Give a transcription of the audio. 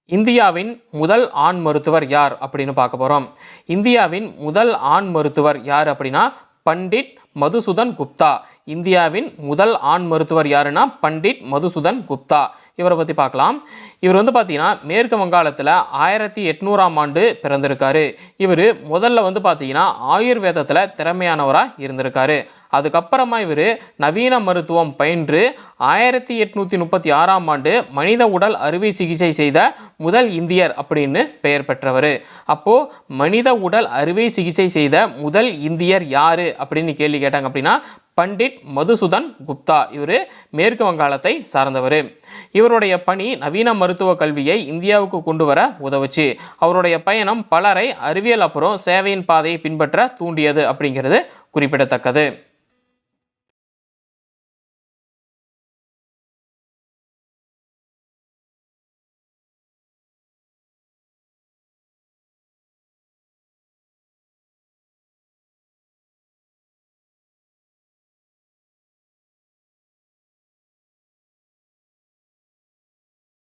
இந்தியாவின் முதல் ஆண் மருத்துவர் யார் அப்படின்னு பார்க்க போகிறோம். இந்தியாவின் முதல் ஆண் மருத்துவர் யார் அப்படின்னா பண்டிட் மதுசூதன் குப்தா. இந்தியாவின் முதல் ஆண் மருத்துவர் யாருன்னா பண்டிட் மதுசூதன் குப்தா. இவரை பற்றி பார்க்கலாம். இவர் பார்த்தீங்கன்னா மேற்கு வங்காளத்தில் 1800ஆம் ஆண்டு பிறந்திருக்காரு. இவர் முதல்ல பார்த்தீங்கன்னா ஆயுர்வேதத்தில் திறமையானவராக இருந்திருக்காரு. அதுக்கப்புறமா இவர் நவீன மருத்துவம் பயின்று 1836ஆம் ஆண்டு மனித உடல் அறுவை சிகிச்சை செய்த முதல் இந்தியர் அப்படின்னு பெயர் பெற்றவர். அப்போது மனித உடல் அறுவை சிகிச்சை செய்த முதல் இந்தியர் யார் அப்படின்னு கேள்வி கேட்டாங்க அப்படின்னா பண்டிட் மதுசூதன் குப்தா. இவர் மேற்கு வங்காளத்தை சார்ந்தவர். இவருடைய பணி நவீன மருத்துவ கல்வியை இந்தியாவுக்கு கொண்டு வர உதவுச்சு. அவருடைய பயணம் பலரை அறிவியல் அப்புறம் சேவையின் பாதையை பின்பற்ற தூண்டியது அப்படிங்கிறது குறிப்பிடத்தக்கது.